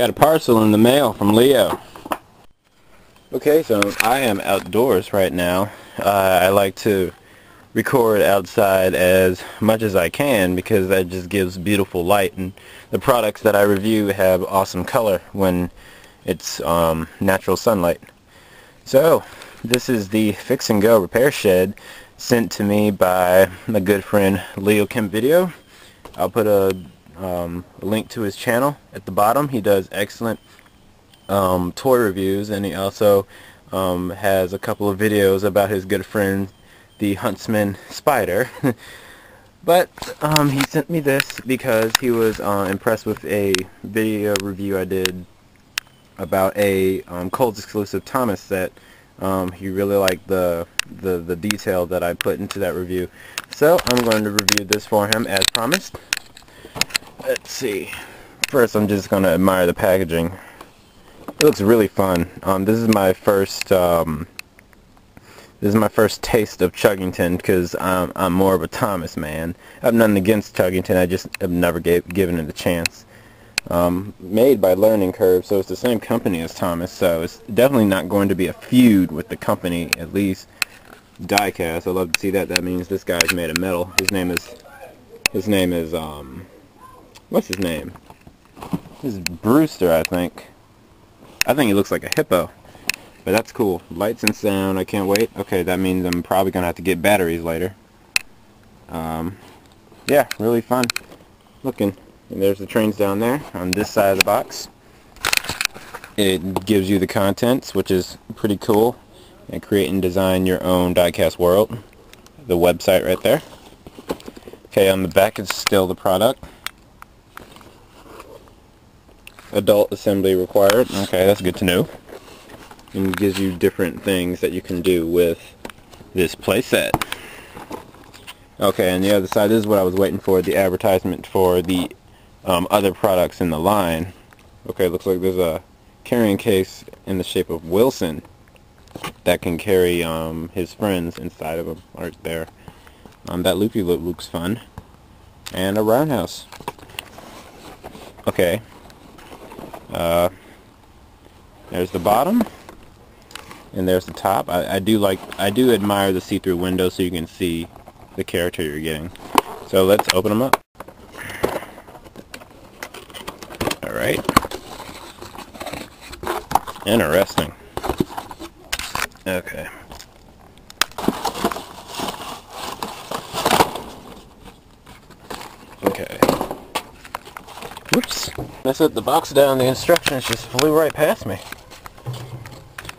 Got a parcel in the mail from Leo. Okay, so I am outdoors right now. I like to record outside as much as I can because that just gives beautiful light, and the products that I review have awesome color when it's natural sunlight. So this is the Fix and Go repair shed sent to me by my good friend Leo Kim Video. I'll put a link to his channel at the bottom. He does excellent toy reviews, and he also has a couple of videos about his good friend the Huntsman Spider. But he sent me this because he was impressed with a video review I did about a Kohl's exclusive Thomas set. He really liked the detail that I put into that review. So I'm going to review this for him as promised. Let's see. First, I'm just going to admire the packaging. It looks really fun. This is my first taste of Chuggington because I'm more of a Thomas man. I have nothing against Chuggington. I just have never given it a chance. Made by Learning Curve, so it's the same company as Thomas. So it's definitely not going to be a feud with the company, at least Die-cast. I love to see that. That means this guy's made of metal. His name is what's his name? This is Brewster, I think. I think he looks like a hippo. But that's cool. Lights and sound, I can't wait. Okay, that means I'm probably going to have to get batteries later. Yeah, really fun looking. And there's the trains down there on this side of the box. It gives you the contents, which is pretty cool. And create and design your own die-cast world. The website right there. Okay, on the back is still the product. Adult assembly required. Okay, that's good to know. And it gives you different things that you can do with this playset. Okay, and the other side, this is what I was waiting for, the advertisement for the other products in the line. Okay, looks like there's a carrying case in the shape of Wilson that can carry his friends inside of him right there. That loopy-loop looks fun. And a roundhouse. Okay. There's the bottom. And there's the top. I do admire the see-through window so you can see the character you're getting. So let's open them up. Alright. Interesting. Okay. Okay. Whoops. I set the box down, the instructions just flew right past me.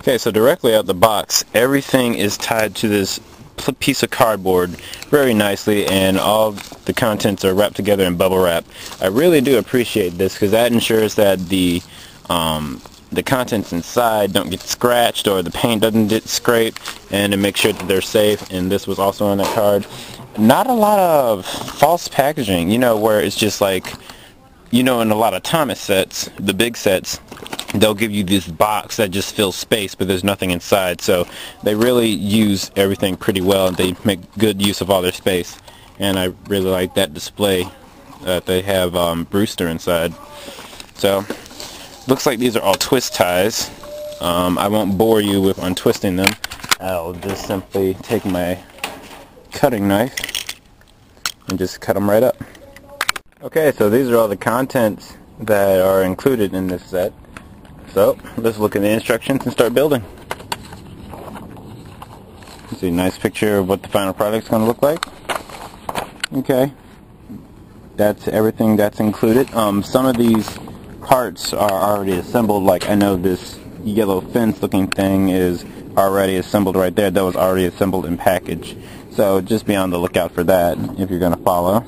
Okay, so directly out the box, everything is tied to this piece of cardboard very nicely, and all the contents are wrapped together in bubble wrap. I really do appreciate this because that ensures that the contents inside don't get scratched or the paint doesn't get scraped, and to make sure that they're safe. And this was also on that card. Not a lot of false packaging, you know, where it's just like, you know, in a lot of Thomas sets, the big sets, they'll give you this box that just fills space, but there's nothing inside. So they really use everything pretty well, and they make good use of all their space. And I really like that display that they have Brewster inside. So looks like these are all twist ties. I won't bore you with untwisting them. I'll just simply take my cutting knife and just cut them right up. Okay, so these are all the contents that are included in this set. So let's look at the instructions and start building. See a nice picture of what the final product's going to look like. Okay, that's everything that's included. Some of these parts are already assembled, like I know this yellow fence looking thing is already assembled right there. That was already assembled and packaged. So just be on the lookout for that if you're going to follow.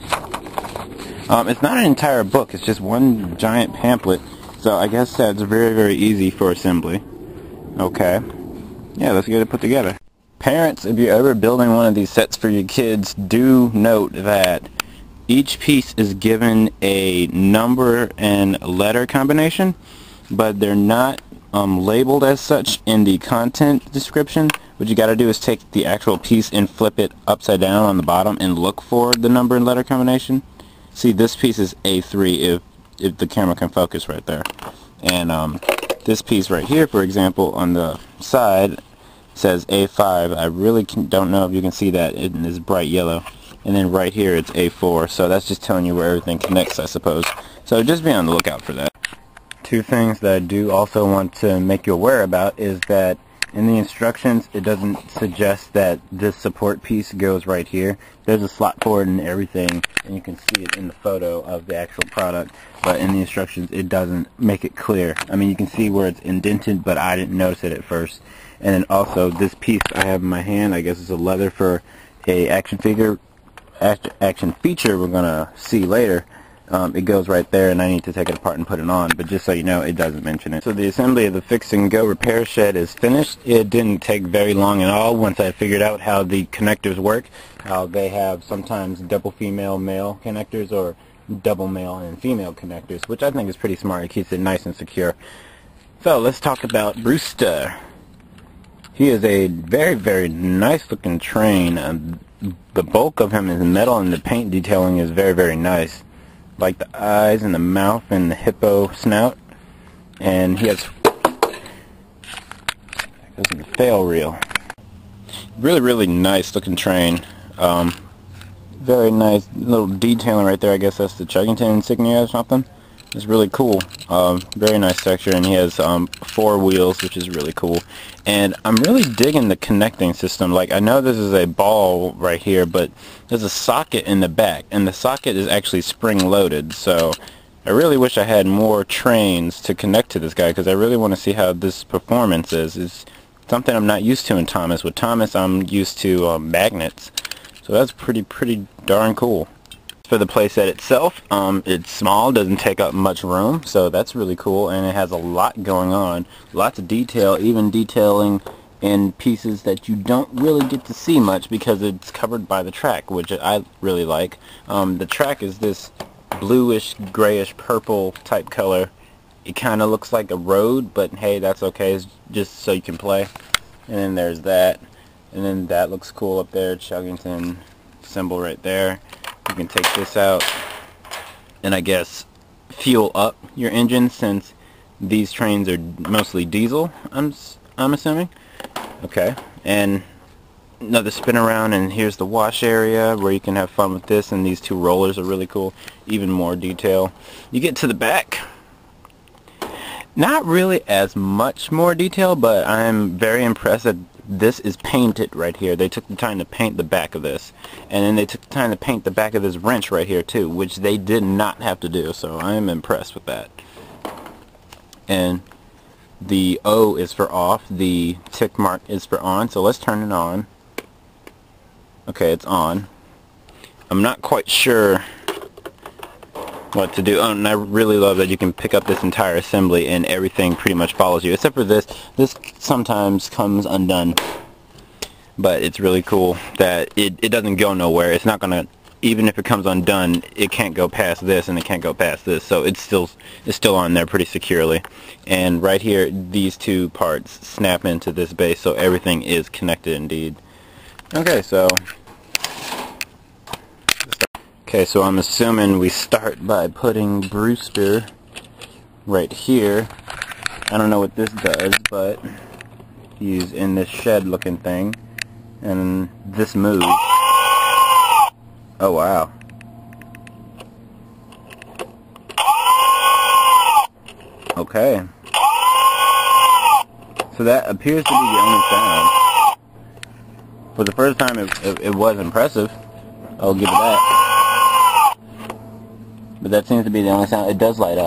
It's not an entire book, it's just one giant pamphlet. So I guess that's very, very easy for assembly. Okay. Yeah, let's get it put together. Parents, if you're ever building one of these sets for your kids, do note that each piece is given a number and letter combination, but they're not labeled as such in the content description. What you got to do is take the actual piece and flip it upside down on the bottom and look for the number and letter combination. See, this piece is A3 if the camera can focus right there. And this piece right here, for example, on the side says A5. I really don't know if you can see that in this bright yellow. And then right here it's A4, so that's just telling you where everything connects, I suppose. So just be on the lookout for that. Two things that I do also want to make you aware about is that in the instructions, it doesn't suggest that this support piece goes right here. There's a slot for it and everything, and you can see it in the photo of the actual product. But in the instructions, it doesn't make it clear. I mean, you can see where it's indented, but I didn't notice it at first. And then also, this piece I have in my hand, I guess it's a leather for a action feature we're going to see later. It goes right there, and I need to take it apart and put it on, but just so you know, it doesn't mention it. So the assembly of the Fix and Go repair shed is finished. It didn't take very long at all once I figured out how the connectors work, how they have sometimes double female-male connectors or double male and female connectors, which I think is pretty smart. It keeps it nice and secure. So let's talk about Brewster. He is a very, very nice looking train. The bulk of him is metal, and the paint detailing is very, very nice. Like the eyes and the mouth and the hippo snout. And he has the fail reel. Really, really nice looking train. Very nice little detailing right there. I guess that's the Chuggington insignia or something. It's really cool. Very nice texture, and he has 4 wheels, which is really cool. And I'm really digging the connecting system. Like, I know this is a ball right here, but there's a socket in the back, and the socket is actually spring-loaded. So I really wish I had more trains to connect to this guy, because I really want to see how this performance is. It's something I'm not used to in Thomas. With Thomas, I'm used to magnets. So that's pretty darn cool. For the playset itself, it's small, doesn't take up much room, so that's really cool, and it has a lot going on. Lots of detail, even detailing in pieces that you don't really get to see much because it's covered by the track, which I really like. The track is this bluish, grayish, purple type color. It kind of looks like a road, but hey, that's okay, it's just so you can play. And then there's that, and then that looks cool up there, Chuggington symbol right there. You can take this out and I guess fuel up your engine, since these trains are mostly diesel, I'm assuming. Okay, and another spin around, and here's the wash area where you can have fun with this, and these 2 rollers are really cool. Even more detail. You get to the back. Not really as much more detail, but I'm very impressed that this is painted right here. They took the time to paint the back of this, and then they took the time to paint the back of this wrench right here too, which they did not have to do, so I am impressed with that. And the O is for off, the tick mark is for on, so let's turn it on. Okay, it's on. I'm not quite sure what to do. Oh, and I really love that you can pick up this entire assembly and everything pretty much follows you, except for this. This sometimes comes undone, but it's really cool that it doesn't go nowhere. It's not gonna, even if it comes undone, it can't go past this and it can't go past this, so it's still on there pretty securely. And right here, these 2 parts snap into this base, so everything is connected indeed. Okay, so I'm assuming we start by putting Brewster right here. I don't know what this does, but he's in this shed looking thing, and this moves. Oh wow. Okay. So that appears to be the only sound. For the first time it was impressive. I'll give it that. But that seems to be the only sound. It does light up.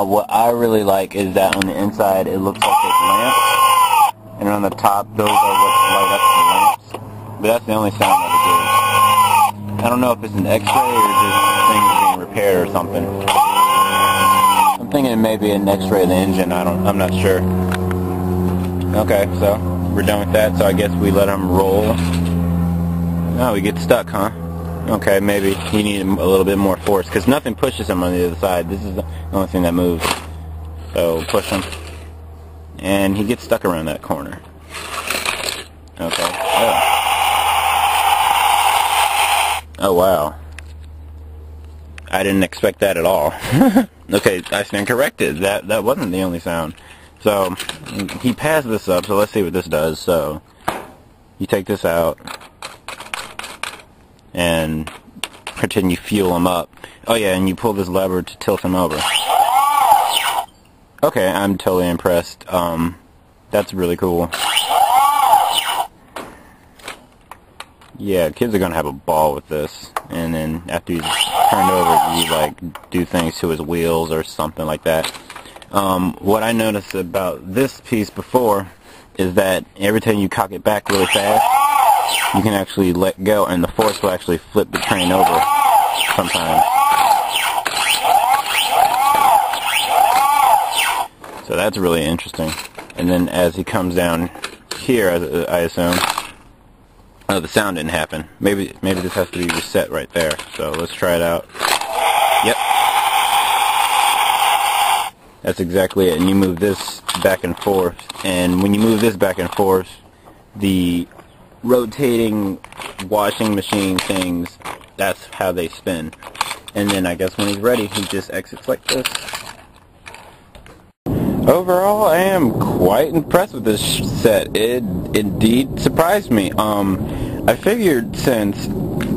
What I really like is that on the inside it looks like there's lamps, and on the top those are what light up the lamps. But that's the only sound that it gives. I don't know if it's an X-ray or just things being repaired or something. I'm thinking it may be an X-ray of the engine. I'm not sure. Okay, so we're done with that. So I guess we let them roll. Now we get stuck, huh? Okay, maybe he needed a little bit more force, because nothing pushes him on the other side. This is the only thing that moves. So push him, and he gets stuck around that corner. Okay. Oh wow. I didn't expect that at all. okay, I stand corrected. That wasn't the only sound. So he passed this up, so let's see what this does. So you take this out and pretend you fuel him up. Oh yeah, and you pull this lever to tilt him over. Okay, I'm totally impressed. That's really cool. Yeah, kids are gonna have a ball with this. And then after he's turned over, you like do things to his wheels or something like that. What I noticed about this piece before is that every time you cock it back really fast, you can actually let go, and the force will actually flip the train over sometimes. So that's really interesting. And then as he comes down here, I assume, oh, the sound didn't happen. Maybe this has to be reset right there. So let's try it out. Yep. That's exactly it. And you move this back and forth. And when you move this back and forth, the rotating washing machine things, that's how they spin. And then I guess when he's ready, he just exits like this. Overall, I am quite impressed with this set. It indeed surprised me. I figured since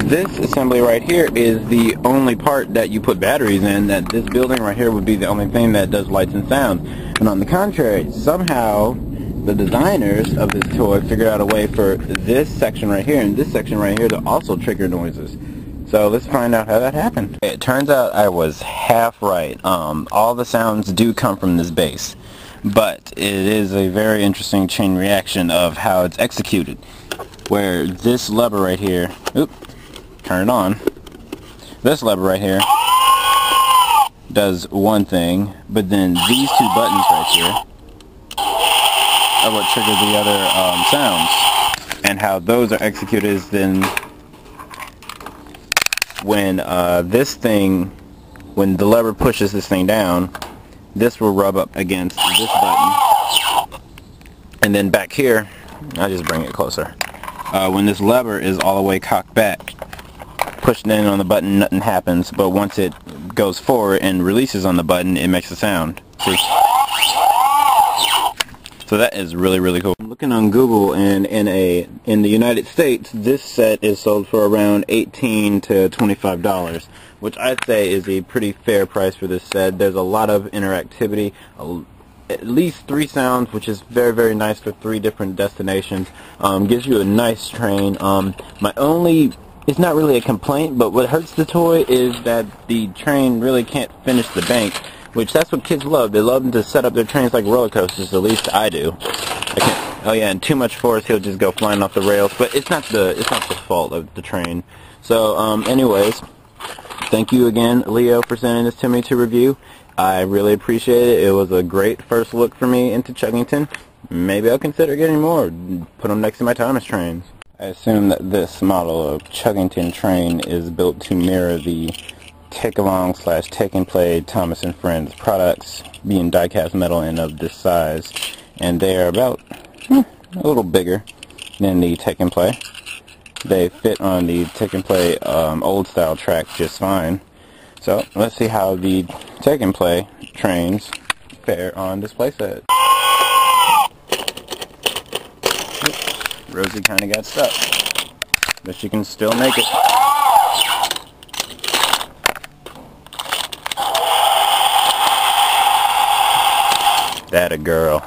this assembly right here is the only part that you put batteries in, that this building right here would be the only thing that does lights and sound. And on the contrary, somehow the designers of this toy figured out a way for this section right here and this section right here to also trigger noises. So let's find out how that happened. It turns out I was half right. All the sounds do come from this base, but it is a very interesting chain reaction of how it's executed. Where this lever right here, turn it on. This lever right here does one thing, but then these two buttons right here are what trigger the other sounds. And how those are executed is then when when the lever pushes this thing down, this will rub up against this button. And then back here, I'll just bring it closer. When this lever is all the way cocked back, pushing in on the button, nothing happens, but once it goes forward and releases on the button, it makes a sound. See? So that is really, really cool. I'm looking on Google, and in the United States, this set is sold for around $18 to $25, which I'd say is a pretty fair price for this set. There's a lot of interactivity, at least 3 sounds, which is very, very nice for 3 different destinations. Gives you a nice train. It's not really a complaint, but what hurts the toy is that the train really can't finish the bank, which that's what kids love. They love them to set up their trains like roller coasters, at least I do. Oh yeah, and too much force, he'll just go flying off the rails, but it's not the fault of the train. So anyways, thank you again, Leo, for sending this to me to review. I really appreciate it. It was a great first look for me into Chuggington. Maybe I'll consider getting more. Put them next to my Thomas trains. I assume that this model of Chuggington train is built to mirror the take-along / take-and-play Thomas & Friends products, being die-cast metal and of this size. And they are about a little bigger than the take-and-play. They fit on the take-and-play old-style track just fine. So let's see how the take-and-play trains fare on this playset. Rosie kind of got stuck, but she can still make it. That a girl.